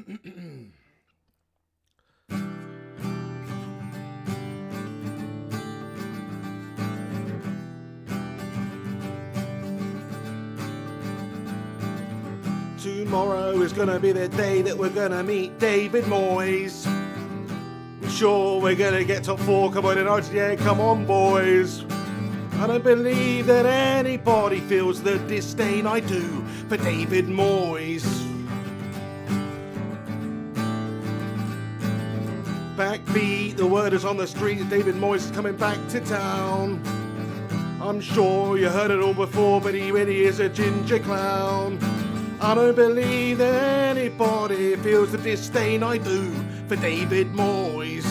Tomorrow is gonna be the day that we're gonna meet David Moyes. Sure, we're gonna get top 4. Come on, United, yeah, come on, boys. I don't believe that anybody feels the disdain I do for David Moyes. Backbeat, the word is on the street that David Moyes is coming back to town. I'm sure you heard it all before, but he really is a ginger clown. I don't believe that anybody feels the disdain I do for David Moyes.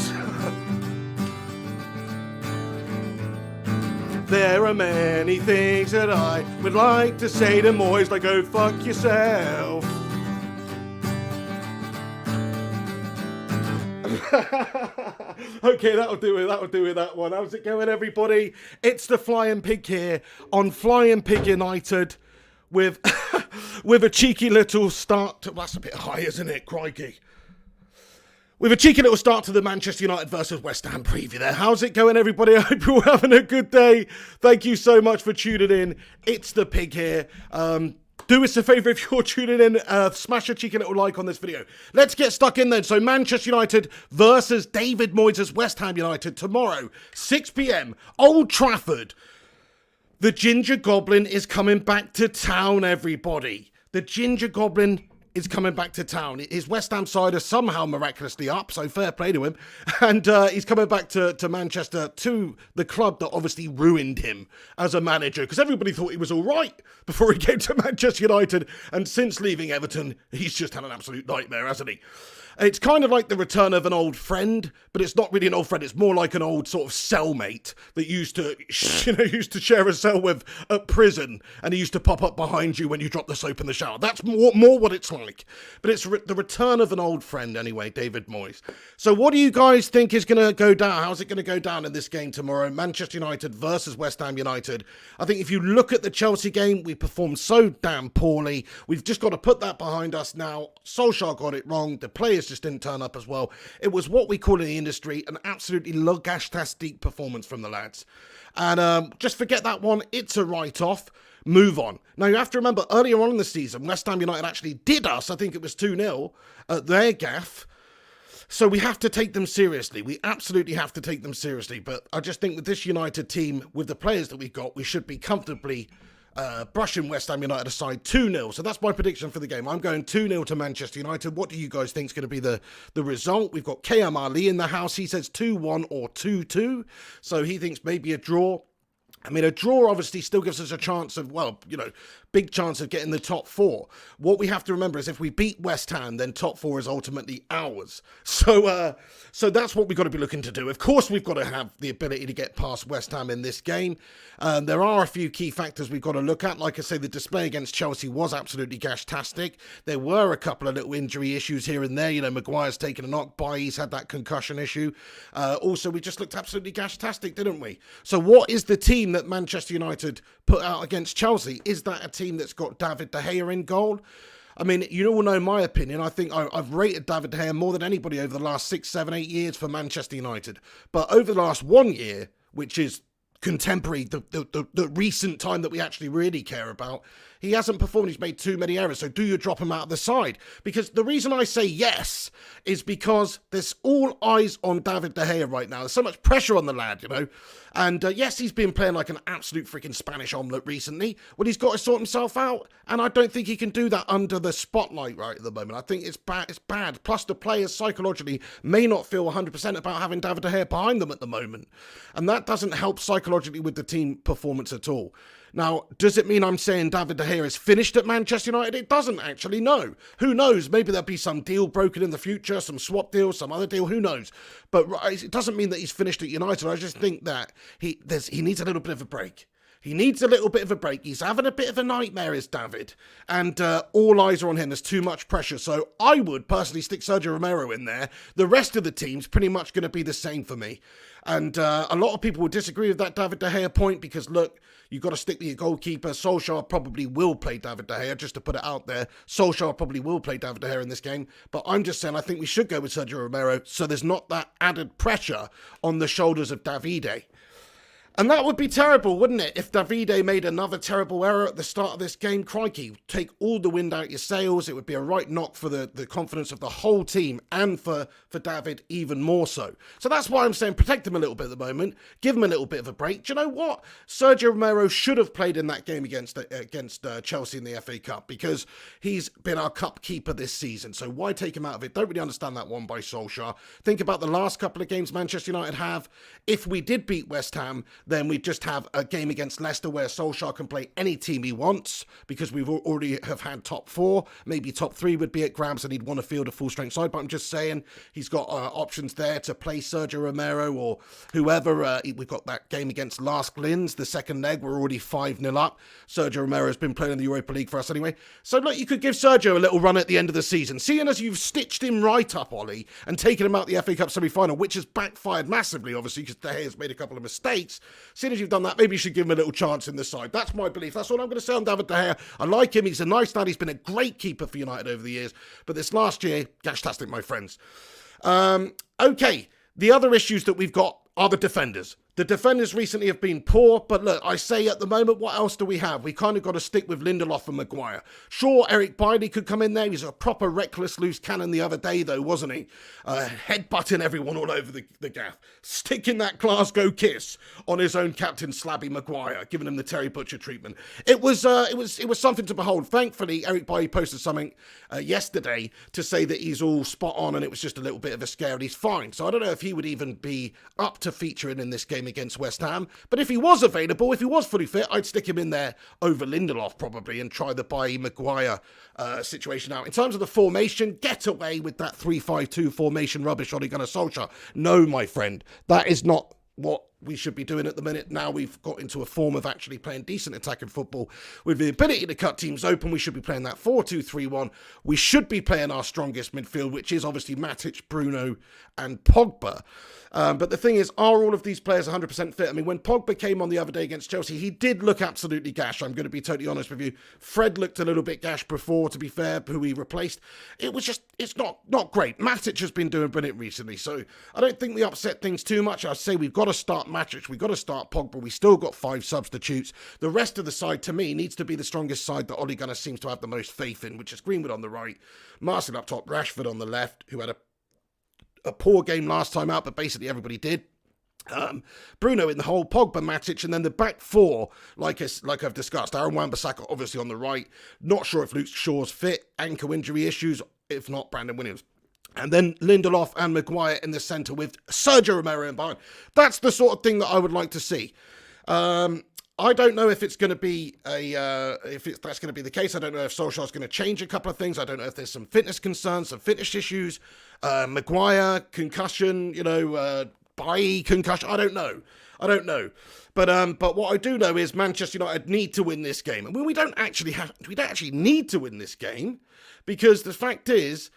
There are many things that I would like to say to Moyes, like go fuck yourself. Okay, that'll do it, that one. How's it going, everybody? It's the Flying Pig here on Flying Pig United with with a cheeky little start to, that's a bit high, isn't it? Crikey. With a cheeky little start to the Manchester United versus West Ham preview there. How's it going, everybody? I hope you're having a good day. Thank you so much for tuning in. It's the Pig here. Do us a favour if you're tuning in, smash a cheeky little like on this video. Let's get stuck in then. So Manchester United versus David Moyes' West Ham United tomorrow, 6 p.m, Old Trafford. The Ginger Goblin is coming back to town, everybody. The Ginger Goblin is coming back to town. His West Ham side is somehow miraculously up, so fair play to him. And he's coming back to Manchester, to the club that obviously ruined him as a manager, because everybody thought he was all right before he came to Manchester United. And since leaving Everton, he's just had an absolute nightmare, hasn't he? It's kind of like the return of an old friend, but it's not really an old friend. It's more like an old sort of cellmate that used to share a cell with at prison, and he used to pop up behind you when you drop the soap in the shower. That's more what it's like. But it's the return of an old friend anyway, David Moyes. So what do you guys think is going to go down? How's it going to go down in this game tomorrow? Manchester United versus West Ham United. I think if you look at the Chelsea game, we performed so damn poorly. We've just got to put that behind us now. Solskjaer got it wrong. The players just didn't turn up as well. It was what we call in the industry an absolutely logastastic performance from the lads. And just forget that one. It's a write-off. Move on. Now, you have to remember, earlier on in the season, West Ham United actually did us. I think it was 2-0 at their gaff. So we have to take them seriously. We absolutely have to take them seriously. But I just think with this United team, with the players that we've got, we should be comfortably brushing West Ham United aside 2-0. So that's my prediction for the game. I'm going 2-0 to Manchester United. What do you guys think is going to be the result? We've got KM Ali in the house. He says 2-1 or 2-2. So he thinks maybe a draw. I mean, a draw obviously still gives us a chance of, well, big chance of getting the top 4. What we have to remember is if we beat West Ham, then top 4 is ultimately ours. So that's what we've got to be looking to do. Of course, we've got to have the ability to get past West Ham in this game. There are a few key factors we've got to look at. Like I say, the display against Chelsea was absolutely gash-tastic. There were a couple of little injury issues here and there. Maguire's taken a knock, Bailly's had that concussion issue. Also, we just looked absolutely gash-tastic, didn't we? So what is the team that Manchester United put out against Chelsea? Is that a team that's got David De Gea in goal? I mean, you all know my opinion. I think I've rated David De Gea more than anybody over the last 6, 7, 8 years for Manchester United. But over the last 1 year, which is contemporary, the recent time that we actually really care about, he hasn't performed. He's made too many errors. So do you drop him out of the side? Because the reason I say yes is because there's all eyes on David De Gea right now. There's so much pressure on the lad, And yes, he's been playing like an absolute freaking Spanish omelette recently. Well, he's got to sort himself out. And I don't think he can do that under the spotlight right at the moment. I think it's bad. It's bad. Plus, the players psychologically may not feel 100% about having David De Gea behind them at the moment. And that doesn't help psychologically with the team performance at all. Now, does it mean I'm saying David De Gea is finished at Manchester United? It doesn't actually, no. Who knows? Maybe there'll be some deal broken in the future, some swap deal, some other deal, who knows? But it doesn't mean that he's finished at United. I just think that he needs a little bit of a break. He needs a little bit of a break. He's having a bit of a nightmare, is David. And all eyes are on him. There's too much pressure. So I would personally stick Sergio Romero in there. The rest of the team's pretty much going to be the same for me. And a lot of people will disagree with that David De Gea point because, look, you've got to stick with your goalkeeper. Solskjaer probably will play David De Gea, just to put it out there. Solskjaer probably will play David De Gea in this game. But I'm just saying I think we should go with Sergio Romero so there's not that added pressure on the shoulders of Davide. And that would be terrible, wouldn't it? If Davide made another terrible error at the start of this game, crikey, take all the wind out your sails. It would be a right knock for the confidence of the whole team and for David even more so. So that's why I'm saying protect him a little bit at the moment. Give him a little bit of a break. Do you know what? Sergio Romero should have played in that game against Chelsea in the FA Cup because he's been our cup keeper this season. So why take him out of it? Don't really understand that one by Solskjaer. Think about the last couple of games Manchester United have. If we did beat West Ham, then we just have a game against Leicester where Solskjaer can play any team he wants because we've already have had top 4. Maybe top 3 would be at grabs and he'd want to field a full-strength side. But I'm just saying he's got options there to play Sergio Romero or whoever. We've got that game against Lask Linz, the second leg. We're already 5-0 up. Sergio Romero has been playing in the Europa League for us anyway. So look, you could give Sergio a little run at the end of the season. Seeing as you've stitched him right up, Ollie, and taken him out the FA Cup semi-final, which has backfired massively, obviously, because De Gea's made a couple of mistakes. Seeing as you've done that, maybe you should give him a little chance in the side. That's my belief. That's all I'm going to say on David De Gea. I like him. He's a nice lad. He's been a great keeper for United over the years. But this last year, gashtastic, my friends. Okay, the other issues that we've got are the defenders. The defenders recently have been poor, but look, I say at the moment, what else do we have? We kind of got to stick with Lindelof and Maguire. Sure, Eric Bailly could come in there. He's a proper reckless loose cannon the other day, though, wasn't he? Headbutting everyone all over the gaff. Sticking that Glasgow kiss on his own captain, Slabby Maguire, giving him the Terry Butcher treatment. It was something to behold. Thankfully, Eric Bailly posted something yesterday to say that he's all spot on and it was just a little bit of a scare and he's fine. So I don't know if he would even be up to featuring in this game against West Ham, but if he was available, if he was fully fit, I'd stick him in there over Lindelof probably and try the Bailly Maguire situation out. In terms of the formation, get away with that 3-5-2 formation rubbish Ole Gunnar Solskjaer. No, my friend, that is not what we should be doing at the minute. Now we've got into a form of actually playing decent attacking football with the ability to cut teams open. We should be playing that 4-2-3-1. We should be playing our strongest midfield, which is obviously Matic, Bruno and Pogba. But the thing is, are all of these players 100% fit? I mean, when Pogba came on the other day against Chelsea, he did look absolutely gash. I'm going to be totally honest with you. Fred looked a little bit gash before, to be fair, who he replaced. It's not great. Matic has been doing brilliant recently, so I don't think we upset things too much. I say we've got to start Matic, we've got to start Pogba. We still got 5 substitutes. The rest of the side, to me, needs to be the strongest side that Ole Gunnar seems to have the most faith in, which is Greenwood on the right, Martial up top, Rashford on the left, who had a poor game last time out, but basically everybody did. Bruno in the hole, Pogba, Matic, and then the back 4, like I've discussed, Aaron Wan-Bissaka obviously on the right. Not sure if Luke Shaw's fit, ankle injury issues, if not, Brandon Williams. And then Lindelof and Maguire in the centre with Sergio Romero in behind. That's the sort of thing that I would like to see. I don't know if it's going to be that's going to be the case. I don't know if Solskjaer's going to change a couple of things. I don't know if there's some fitness concerns, some fitness issues. Maguire concussion, Bailly concussion. I don't know. But what I do know is Manchester United need to win this game. I mean, we don't actually need to win this game because the fact is,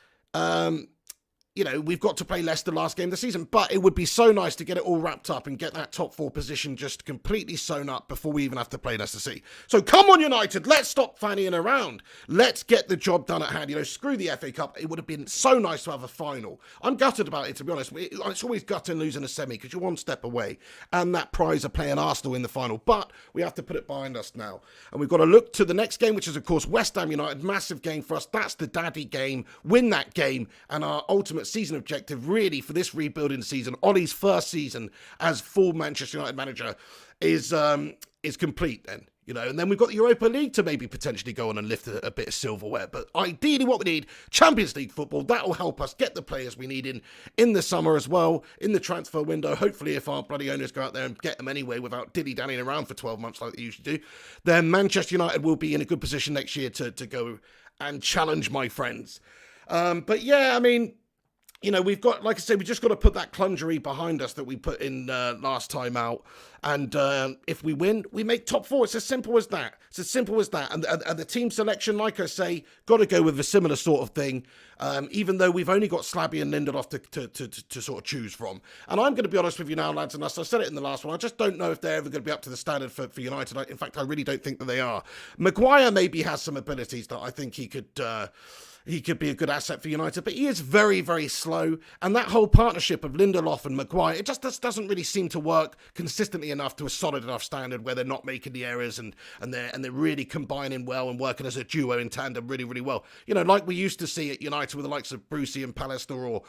we've got to play Leicester last game of the season, but it would be so nice to get it all wrapped up and get that top 4 position just completely sewn up before we even have to play Leicester City. So come on, United, let's stop fannying around. Let's get the job done at hand. Screw the FA Cup. It would have been so nice to have a final. I'm gutted about it, to be honest. It's always gutting losing a semi because you're one step away and that prize of playing Arsenal in the final, but we have to put it behind us now. And we've got to look to the next game, which is, of course, West Ham United. Massive game for us. That's the daddy game. Win that game, and our ultimate season objective really for this rebuilding season, Ollie's first season as full Manchester United manager, is complete then. And then we've got the Europa League to maybe potentially go on and lift a bit of silverware. But ideally what we need, Champions League football, that will help us get the players we need in the summer as well, in the transfer window. Hopefully if our bloody owners go out there and get them anyway without dilly-dallying around for 12 months like they usually do, then Manchester United will be in a good position next year to go and challenge my friends. But yeah, I mean, we've got, like I say, we just got to put that clungery behind us that we put in last time out. And if we win, we make top four. It's as simple as that. It's as simple as that. And the team selection, like I say, got to go with a similar sort of thing, even though we've only got Slabby and Lindelof to sort of choose from. And I'm going to be honest with you now, lads, and I said it in the last one, I just don't know if they're ever going to be up to the standard for United. In fact, I really don't think that they are. Maguire maybe has some abilities that I think he could be a good asset for United, but he is very, very slow. And that whole partnership of Lindelof and Maguire, it just doesn't really seem to work consistently enough to a solid enough standard where they're not making the errors and they're really combining well and working as a duo in tandem really, really well. Like we used to see at United with the likes of Brucey and Pallister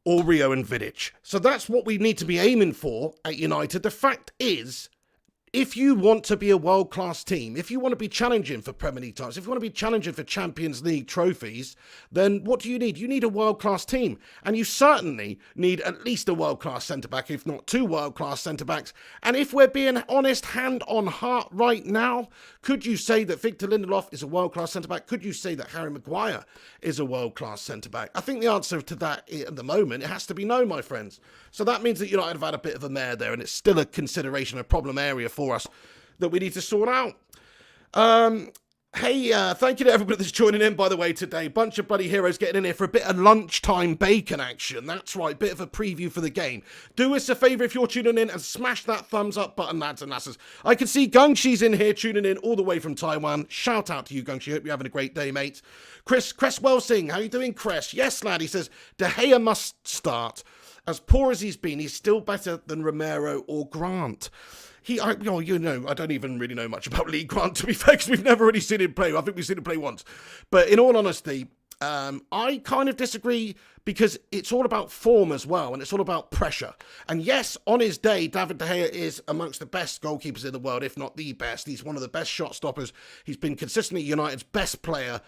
or Rio and Vidic. So that's what we need to be aiming for at United. The fact is, if you want to be a world-class team, if you want to be challenging for Premier League titles, if you want to be challenging for Champions League trophies, then what do you need? You need a world-class team. And you certainly need at least a world-class centre-back, if not two world-class centre-backs. And if we're being honest, hand on heart right now, could you say that Victor Lindelof is a world-class centre-back? Could you say that Harry Maguire is a world-class centre-back? I think the answer to that at the moment, it has to be no, my friends. So that means that United have had a bit of a mare there, and it's still a consideration, a problem area for us that we need to sort out. Hey, thank you to everybody that's joining in, by the way, today. Bunch of bloody heroes getting in here for a bit of lunchtime bacon action. That's right, bit of a preview for the game. Do us a favour if you're tuning in and smash that thumbs up button, lads and lasses. I can see Gungshi's in here tuning in all the way from Taiwan. Shout out to you, Gungshi. Hope you're having a great day, mate. Cress Welsing, how you doing, Cress? Yes, lad, he says, De Gea must start. As poor as he's been, he's still better than Romero or Grant. I don't even really know much about Lee Grant, to be fair, because we've never really seen him play. I think we've seen him play once. But in all honesty, I kind of disagree because it's all about form as well, and it's all about pressure. And yes, on his day, David De Gea is amongst the best goalkeepers in the world, if not the best. He's one of the best shot stoppers. He's been consistently United's best player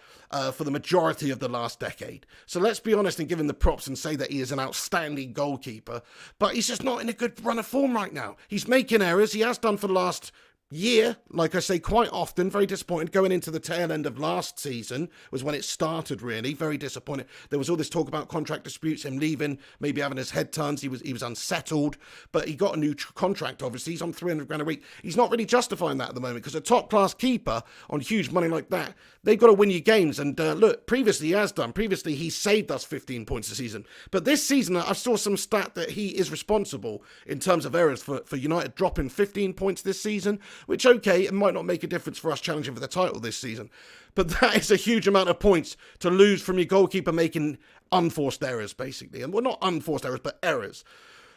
for the majority of the last decade. So let's be honest and give him the props and say that he is an outstanding goalkeeper. But he's just not in a good run of form right now. He's making errors. He has done for the last year, like I say, quite often. Very disappointed. Going into the tail end of last season was when it started, really. Very disappointed. There was all this talk about contract disputes, him leaving, maybe having his head turns. He was unsettled, but he got a new contract, obviously. He's on 300 grand a week. He's not really justifying that at the moment because a top-class keeper on huge money like that, they've got to win you games. And look, previously he has done. Previously he saved us 15 points a season. But this season, I saw some stat that he is responsible in terms of errors for United dropping 15 points this season, which, okay, it might not make a difference for us challenging for the title this season. But that is a huge amount of points to lose from your goalkeeper making unforced errors, basically. And well, not unforced errors, but errors.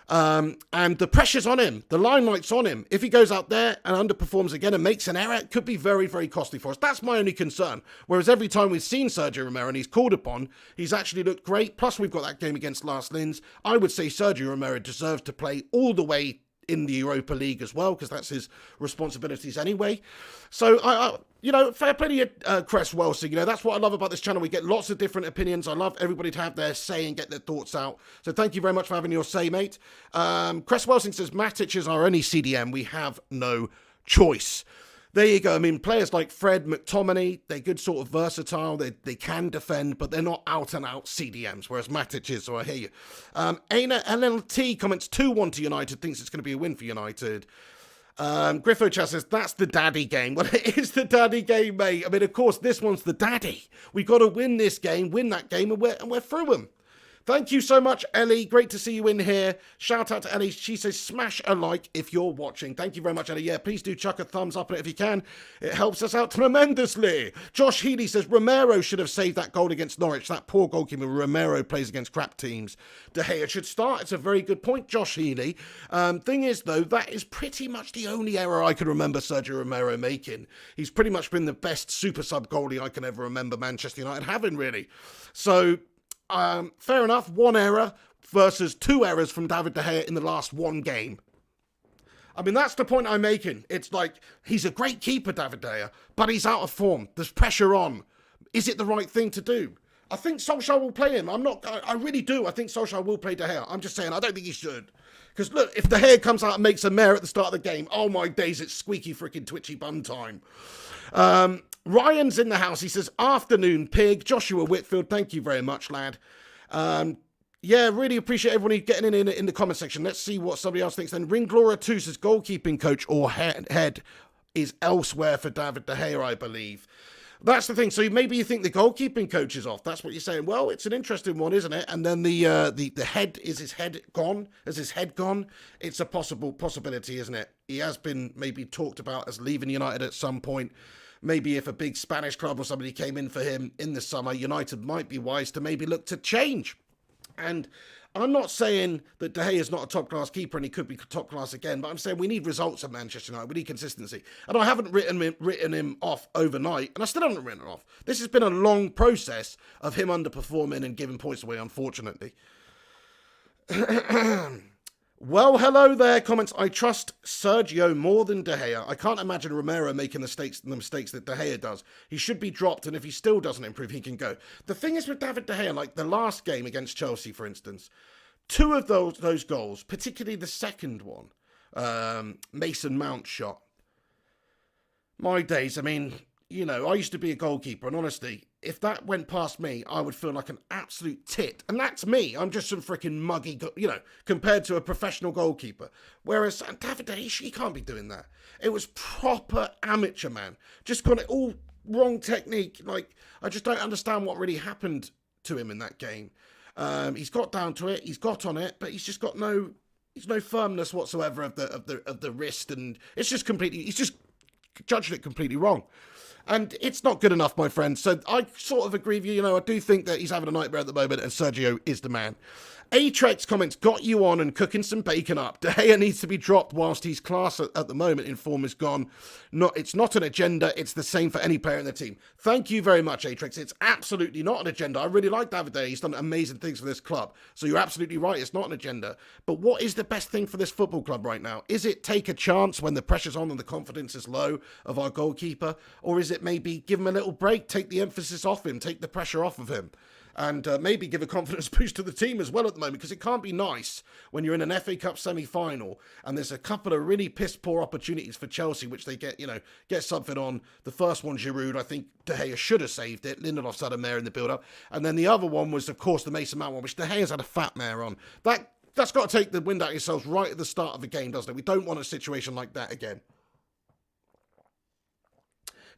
And the pressure's on him. The limelight's on him. If he goes out there and underperforms again and makes an error, it could be very, very costly for us. That's my only concern. Whereas every time we've seen Sergio Romero and he's called upon, he's actually looked great. Plus, we've got that game against Lars Linz. I would say Sergio Romero deserves to play all the way in the Europa League as well, because that's his responsibilities anyway. So, fair play to you, Cress Welsing. That's what I love about this channel. We get lots of different opinions. I love everybody to have their say and get their thoughts out. So thank you very much for having your say, mate. Cress Welsing says, Matic is our only CDM. We have no choice. There you go. I mean, players like Fred, McTominay, they're good, sort of versatile. They can defend, but they're not out-and-out CDMs, whereas Matic is, so I hear you. Aina LLT comments 2-1 to United, thinks it's going to be a win for United. Griffo Chat says, that's the daddy game. Well, it is the daddy game, mate. I mean, of course, this one's the daddy. We got to win this game, win that game, and we're through them. Thank you so much, Ellie. Great to see you in here. Shout out to Ellie. She says, smash a like if you're watching. Thank you very much, Ellie. Yeah, please do chuck a thumbs up on it if you can. It helps us out tremendously. Josh Healy says, Romero should have saved that goal against Norwich. That poor goalkeeper Romero plays against crap teams. De Gea should start. It's a very good point, Josh Healy. Thing is, though, that is pretty much the only error I can remember Sergio Romero making. He's pretty much been the best super sub goalie I can ever remember Manchester United having, really. So, fair enough, one error versus two errors from David De Gea in the last one game. I mean, that's the point I'm making. It's like, he's a great keeper, David De Gea, but he's out of form. There's pressure on. Is it the right thing to do? I think Solskjaer will play him. I really do. I think Solskjaer will play De Gea. I'm just saying, I don't think he should. Because look, if De Gea comes out and makes a mare at the start of the game, oh my days, it's squeaky freaking twitchy bum time. Ryan's in the house. He says, afternoon, pig. Joshua Whitfield, thank you very much, lad. Yeah, really appreciate everyone getting in the comment section. Let's see what somebody else thinks then. Ringlora2 says goalkeeping coach or head is elsewhere for David De Gea, I believe. That's the thing. So maybe you think the goalkeeping coach is off. That's what you're saying. Well, it's an interesting one, isn't it? And then the head, is his head gone? Has his head gone? It's a possibility, isn't it? He has been maybe talked about as leaving United at some point. Maybe if a big Spanish club or somebody came in for him in the summer, United might be wise to maybe look to change. And I'm not saying that De Gea is not a top-class keeper and he could be top-class again, but I'm saying we need results at Manchester United. We need consistency. And I haven't written him off overnight, and I still haven't written him off. This has been a long process of him underperforming and giving points away, unfortunately. Well, hello there, comments. I trust Sergio more than De Gea. I can't imagine Romero making the mistakes that De Gea does. He should be dropped, and if he still doesn't improve, he can go. The thing is with David De Gea, like the last game against Chelsea, for instance, two of those goals, particularly the second one, Mason Mount shot. My days, I mean, you know, I used to be a goalkeeper, and honestly, if that went past me, I would feel like an absolute tit. And that's me. I'm just some freaking muggy, compared to a professional goalkeeper. Whereas David De Gea, he can't be doing that. It was proper amateur, man. Just got it all wrong technique. Like, I just don't understand what really happened to him in that game. He's got down to it. He's got on it, but he's just got no firmness whatsoever of the wrist, and it's just completely. He's just judged it completely wrong. And it's not good enough, my friend. So I sort of agree with you. You know, I do think that he's having a nightmare at the moment, and Sergio is the man. Atrex comments, got you on and cooking some bacon up. De Gea needs to be dropped whilst he's class at the moment. Inform is gone. It's not an agenda. It's the same for any player in the team. Thank you very much, Atrex. It's absolutely not an agenda. I really like David De Gea. He's done amazing things for this club. So you're absolutely right. It's not an agenda. But what is the best thing for this football club right now? Is it take a chance when the pressure's on and the confidence is low of our goalkeeper? Or is it maybe give him a little break, take the emphasis off him, take the pressure off of him? And maybe give a confidence boost to the team as well at the moment, because it can't be nice when you're in an FA Cup semi-final and there's a couple of really piss-poor opportunities for Chelsea, which they get something on. The first one, Giroud, I think De Gea should have saved it. Lindelof's had a mare in the build-up. And then the other one was, of course, the Mason Mount one, which De Gea's had a fat mare on. That's got to take the wind out of yourselves right at the start of the game, doesn't it? We don't want a situation like that again.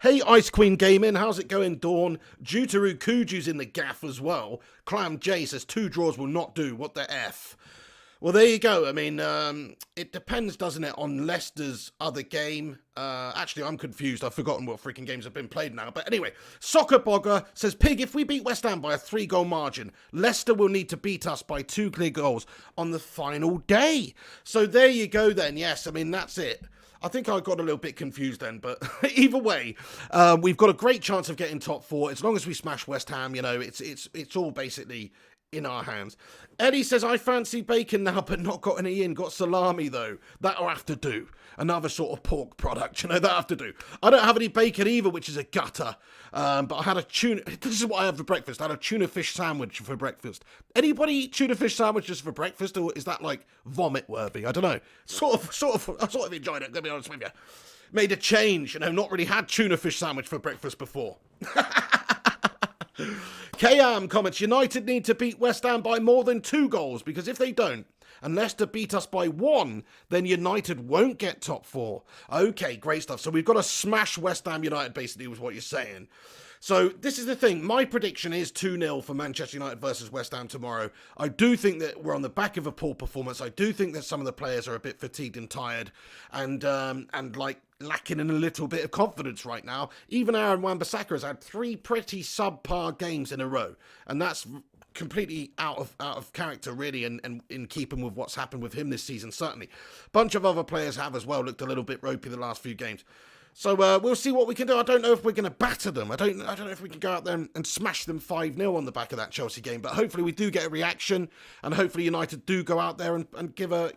Hey, Ice Queen Gaming, how's it going, Dawn? Jutaru Kuju's in the gaff as well. Clam J says 2 draws will not do. What the F? Well, there you go. I mean, it depends, doesn't it, on Leicester's other game. Actually, I'm confused. I've forgotten what freaking games have been played now. But anyway, Soccer Bogger says, Pig, if we beat West Ham by a 3-goal margin, Leicester will need to beat us by 2 clear goals on the final day. So there you go then. Yes, I mean, that's it. I think I got a little bit confused then, but either way, we've got a great chance of getting top 4 as long as we smash West Ham. You know, it's all basically in our hands. Eddie says, I fancy bacon now, but not got any in. Got salami, though. That'll have to do. Another sort of pork product, that'll have to do. I don't have any bacon either, which is a gutter. But I had a tuna... This is what I have for breakfast. I had a tuna fish sandwich for breakfast. Anybody eat tuna fish sandwiches for breakfast, or is that, like, vomit-worthy? I don't know. I sort of enjoyed it, I'm going to be honest with you. Made a change, not really had tuna fish sandwich for breakfast before. KM comments, United need to beat West Ham by more than 2 goals, because if they don't, and Leicester beat us by 1, then United won't get top 4. Okay, great stuff. So we've got to smash West Ham United, basically, was what you're saying. So this is the thing. My prediction is 2-0 for Manchester United versus West Ham tomorrow. I do think that we're on the back of a poor performance. I do think that some of the players are a bit fatigued and tired and lacking in a little bit of confidence right now. Even Aaron Wan-Bissaka has had 3 pretty subpar games in a row. And that's completely out of character, really, and in keeping with what's happened with him this season, certainly. A bunch of other players have as well looked a little bit ropey the last few games. So we'll see what we can do. I don't know if we're going to batter them. I don't know if we can go out there and smash them 5-0 on the back of that Chelsea game. But hopefully we do get a reaction, and hopefully United do go out there and give a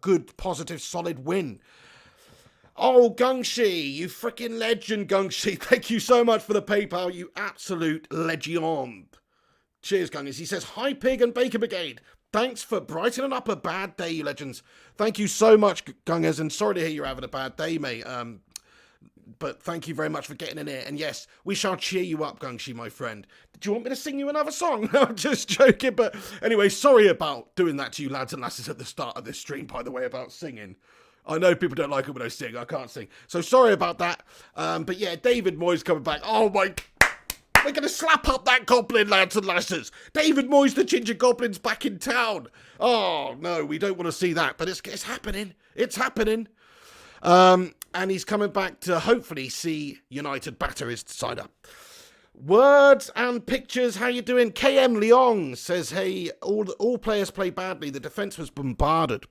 good, positive, solid win. Oh, Gungshi, you freaking legend, Gungshi. Thank you so much for the PayPal, you absolute legend. Cheers, Gungies. He says, hi, Pig and Bacon Brigade. Thanks for brightening up a bad day, you legends. Thank you so much, Gungers, and sorry to hear you're having a bad day, mate. But thank you very much for getting in here. And yes, we shall cheer you up, Gungshi, my friend. Do you want me to sing you another song? No, I'm just joking. But anyway, sorry about doing that to you lads and lasses at the start of this stream, by the way, about singing. I know people don't like it when I sing. I can't sing. So sorry about that. But yeah, David Moyes coming back. Oh my... We're going to slap up that goblin, lads and lasses. David Moyes, the Ginger Goblin's back in town. Oh, no, we don't want to see that. But it's happening. It's happening. And he's coming back to hopefully see United batter his side up. Words and pictures, how you doing? KM Leong says, hey, all players play badly. The defence was bombarded.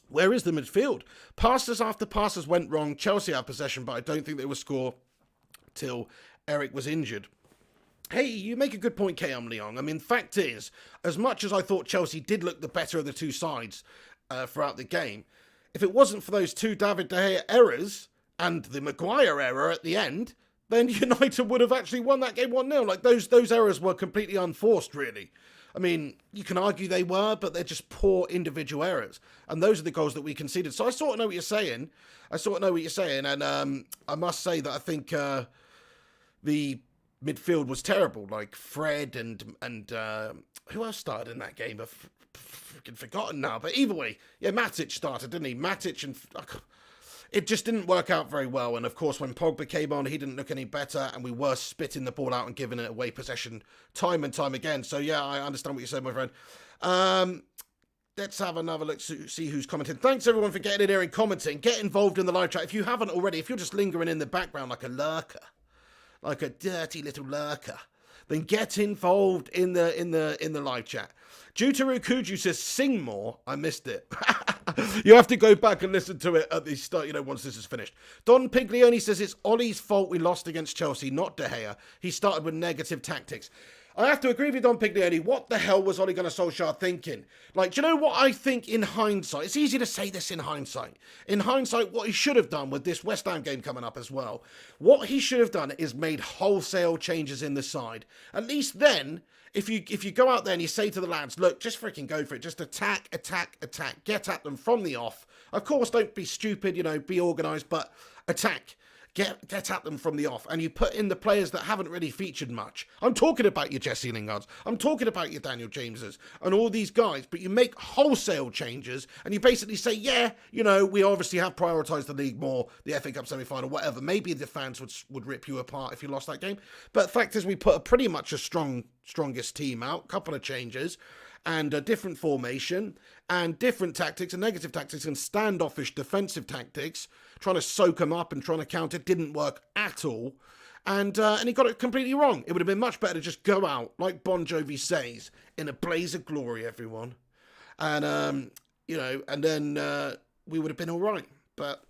Where is the midfield? Passes after passes went wrong. Chelsea had possession, but I don't think they will score till Eric was injured. Hey, you make a good point, KM Leong. I mean, fact is, as much as I thought Chelsea did look the better of the two sides throughout the game, if it wasn't for those two David De Gea errors and the Maguire error at the end, then United would have actually won that game 1-0. Like, those errors were completely unforced, really. I mean, you can argue they were, but they're just poor individual errors. And those are the goals that we conceded. So I sort of know what you're saying. And I must say that I think the midfield was terrible. Like Fred and who else started in that game? I've freaking forgotten now. But either way, yeah, Matic started, didn't he? Matic and... It just didn't work out very well. And of course, when Pogba came on, he didn't look any better. And we were spitting the ball out and giving it away possession time and time again. So yeah, I understand what you said, my friend. Let's have another look, see who's commenting. Thanks everyone for getting in here and commenting. Get involved in the live chat. If you haven't already, if you're just lingering in the background like a lurker, like a dirty little lurker, then get involved in the live chat. Jutaru Kuju says, sing more. I missed it. You have to go back and listen to it at the start, once this is finished. Don Piglioni says, it's Ollie's fault we lost against Chelsea, not De Gea. He started with negative tactics. I have to agree with Don Piglioni. What the hell was Ole Gunnar Solskjaer thinking? Like, do you know what I think in hindsight? It's easy to say this in hindsight. In hindsight, what he should have done with this West Ham game coming up as well, what he should have done is made wholesale changes in the side. At least then, if you go out there and you say to the lads, look, just freaking go for it. Just attack, attack, attack. Get at them from the off. Of course, don't be stupid, be organised, but attack. Get at them from the off, and you put in the players that haven't really featured much. I'm talking about your Jesse Lingards. I'm talking about your Daniel Jameses and all these guys, but you make wholesale changes, and you basically say, yeah, we obviously have prioritised the league more, the FA Cup semi-final, whatever. Maybe the fans would rip you apart if you lost that game. But the fact is, we put pretty much a strongest team out, couple of changes, and a different formation, and different tactics, and negative tactics, and standoffish defensive tactics, trying to soak them up and trying to counter. Didn't work at all. And he got it completely wrong. It would have been much better to just go out, like Bon Jovi says, in a blaze of glory, everyone. And, and then we would have been all right. But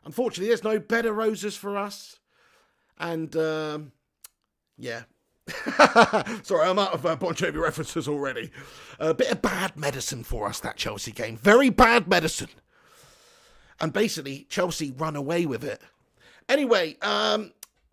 unfortunately, there's no better roses for us. And, yeah. Sorry, I'm out of Bon Jovi references already. A bit of bad medicine for us, that Chelsea game. Very bad medicine. And basically, Chelsea run away with it. Anyway,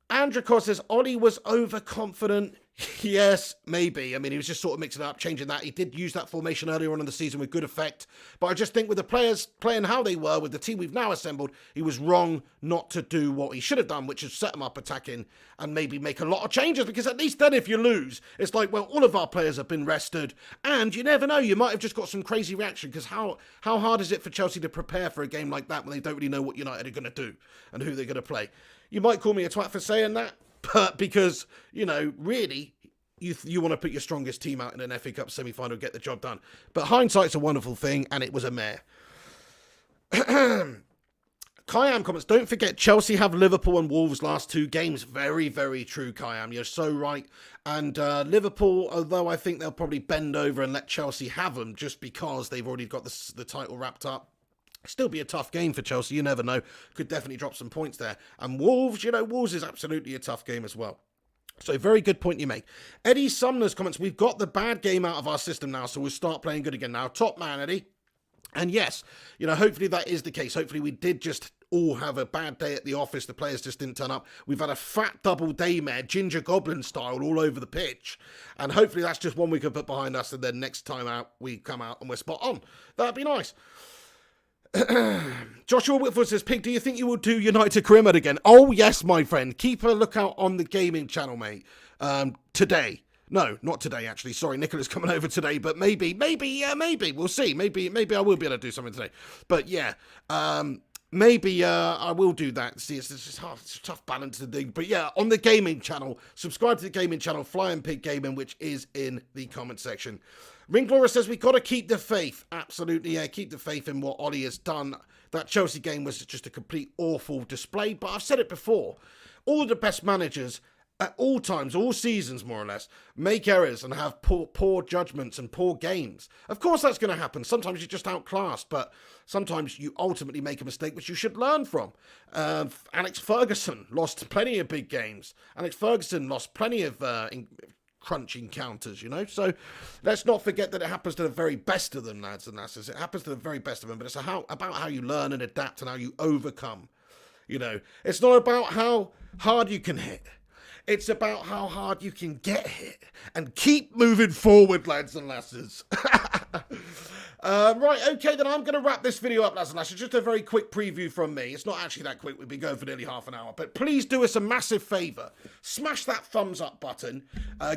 Andrew Cos says, Ollie was overconfident. Yes, maybe. I mean, he was just sort of mixing it up, changing that. He did use that formation earlier on in the season with good effect. But I just think with the players playing how they were, with the team we've now assembled, he was wrong not to do what he should have done, which is set them up attacking and maybe make a lot of changes. Because at least then if you lose, it's like, well, all of our players have been rested. And you never know, you might have just got some crazy reaction. Because how hard is it for Chelsea to prepare for a game like that when they don't really know what United are going to do and who they're going to play? You might call me a twat for saying that. But because, really, you want to put your strongest team out in an FA Cup semi-final, get the job done. But hindsight's a wonderful thing, and it was a mare. Kayam comments, don't forget Chelsea have Liverpool and Wolves last two games. Very, very true, Kayam. You're so right. And Liverpool, although I think they'll probably bend over and let Chelsea have them just because they've already got the title wrapped up. Still be a tough game for Chelsea. You never know. Could definitely drop some points there. And Wolves, Wolves is absolutely a tough game as well. So very good point you make. Eddie Sumner's comments, we've got the bad game out of our system now, so we'll start playing good again now. Top man, Eddie. And yes, hopefully that is the case. Hopefully we did just all have a bad day at the office. The players just didn't turn up. We've had a fat double daymare, Ginger Goblin style, all over the pitch. And hopefully that's just one we can put behind us, and then next time out, we come out and we're spot on. That'd be nice. Joshua Whitford says, Pig, do you think you will do United Career Mode again? Oh, yes, my friend. Keep a lookout on the gaming channel, mate. Today. No, not today, actually. Sorry, Nicola's coming over today, but maybe. We'll see. Maybe I will be able to do something today. But yeah, maybe I will do that. See, it's just hard, it's a tough balance to do. But yeah, on the gaming channel, subscribe to the gaming channel, Flying Pig Gaming, which is in the comment section. Ringlora says, we got to keep the faith. Absolutely, yeah, keep the faith in what Ollie has done. That Chelsea game was just a complete awful display. But I've said it before. All the best managers at all times, all seasons more or less, make errors and have poor judgments and poor games. Of course that's going to happen. Sometimes you're just outclassed, but sometimes you ultimately make a mistake which you should learn from. Alex Ferguson lost plenty of big games. Alex Ferguson lost plenty of crunch encounters, you know? So let's not forget that it happens to the very best of them, lads and lasses. It happens to the very best of them, but it's about how you learn and adapt and how you overcome. You know, it's not about how hard you can hit. It's about how hard you can get hit and keep moving forward, lads and lasses. Right, okay, then I'm going to wrap this video up, lads and lasses. Just a very quick preview from me. It's not actually that quick. We've been going for nearly half an hour. But please do us a massive favour. Smash that thumbs up button.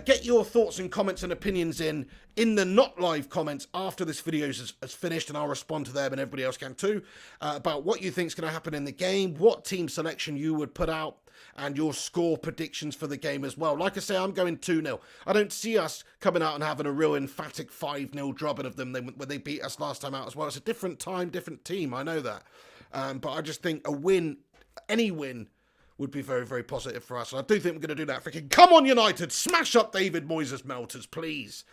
Get your thoughts and comments and opinions in the not live comments after this video is finished, and I'll respond to them and everybody else can too, about what you think is going to happen in the game, what team selection you would put out, and your score predictions for the game as well. Like I say, I'm going 2-0. I don't see us coming out and having a real emphatic 5-0 drubbing of them when they beat us last time out as well. It's a different time, different team, I know that. But I just think a win, any win, would be very, very positive for us. And I do think we're going to do that. Freaking come on, United! Smash up David Moyes' melters, please.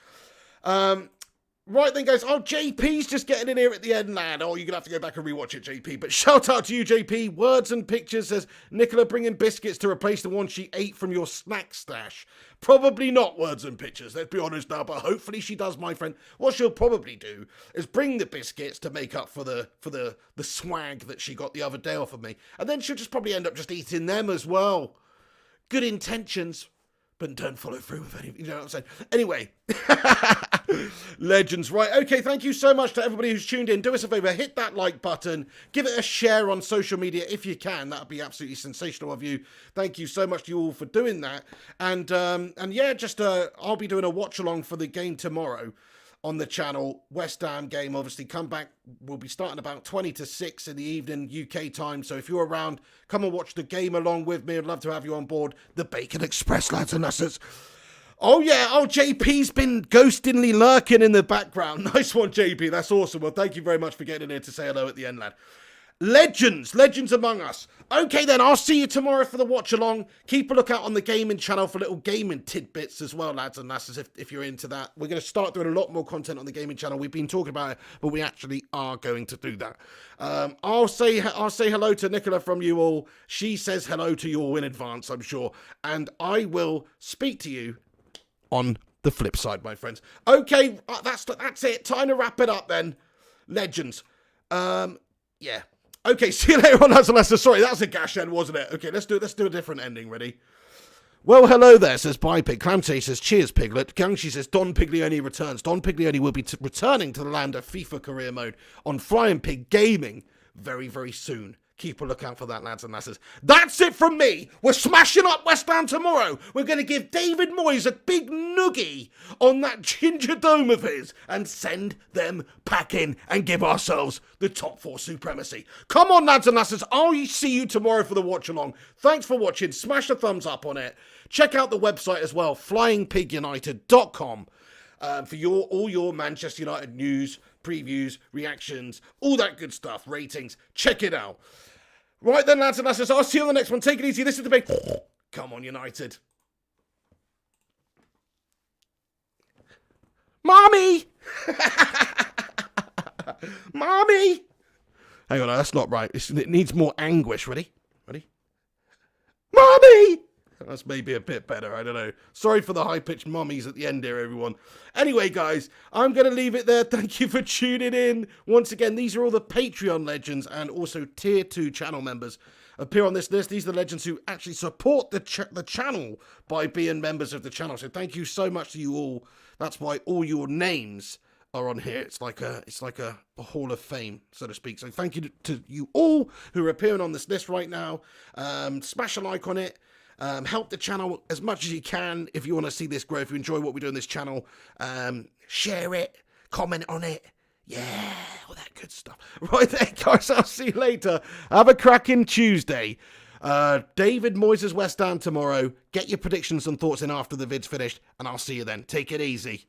Right then, guys. Oh, JP's just getting in here at the end, lad. Oh, you're going to have to go back and rewatch it, JP. But shout out to you, JP. Words and Pictures says, Nicola bringing biscuits to replace the one she ate from your snack stash. Probably not, Words and Pictures. Let's be honest now, but hopefully she does, my friend. What she'll probably do is bring the biscuits to make up for the swag that she got the other day off of me. And then she'll just probably end up just eating them as well. Good intentions, but don't follow through with any, you know what I'm saying? Anyway, legends, right? Okay, thank you so much to everybody who's tuned in. Do us a favor, hit that like button, give it a share on social media if you can. That'd be absolutely sensational of you. Thank you so much to you all for doing that. And yeah, just I'll be doing a watch along for the game tomorrow on the channel. West Ham game, obviously, come back. We'll be starting about 20 to 6 in the evening, UK time. So if you're around, come and watch the game along with me. I'd love to have you on board the Bacon Express, lads and lasses. Oh, yeah. Oh, JP's been ghostingly lurking in the background. Nice one, JP. That's awesome. Well, thank you very much for getting in here to say hello at the end, lad. Legends among us. Okay then, I'll see you tomorrow for the watch along. Keep a lookout on the gaming channel for little gaming tidbits as well, lads and lasses, if you're into that. We're going to start doing a lot more content on the gaming channel. We've been talking about it, but we actually are going to do that. I'll say hello to Nicola from you all. She says hello to you all in advance, I'm sure. And I will speak to you on the flip side, my friends. Okay, that's it. Time to wrap it up then. Legends. Yeah. Okay, see you later on, lads and lasses. Sorry, that was a gash end, wasn't it? Okay, let's do a different ending. Ready? Well, hello there, says Bye Pig. Clamsay says, cheers, Piglet. Gangshi says, Don Piglioni returns. Don Piglioni will be returning to the land of FIFA career mode on Flying Pig Gaming very, very soon. Keep a lookout for that, lads and lasses. That's it from me. We're smashing up West Ham tomorrow. We're going to give David Moyes a big noogie on that ginger dome of his and send them packing and give ourselves the top 4 supremacy. Come on, lads and lasses. I'll see you tomorrow for the watch along. Thanks for watching. Smash a thumbs up on it. Check out the website as well, flyingpigunited.com, for all your Manchester United news, previews, reactions, all that good stuff, ratings. Check it out. Right then, lads and lasses, I'll see you on the next one. Take it easy. This is the big... Come on, United. Mommy! Mommy! Hang on, that's not right. It needs more anguish. Ready? Ready? Mommy! That's maybe a bit better, I don't know. Sorry for the high-pitched mummies at the end here, everyone. Anyway, guys, I'm going to leave it there. Thank you for tuning in. Once again, these are all the Patreon legends and also Tier 2 channel members appear on this list. These are the legends who actually support the channel by being members of the channel. So thank you so much to you all. That's why all your names are on here. It's like a hall of fame, so to speak. So thank you to you all who are appearing on this list right now. Smash a like on it. Help the channel as much as you can if you want to see this grow. If you enjoy what we do on this channel, share it, comment on it. Yeah, all that good stuff. Right there, guys. I'll see you later. Have a cracking Tuesday. David Moyes' West Ham tomorrow. Get your predictions and thoughts in after the vid's finished, and I'll see you then. Take it easy.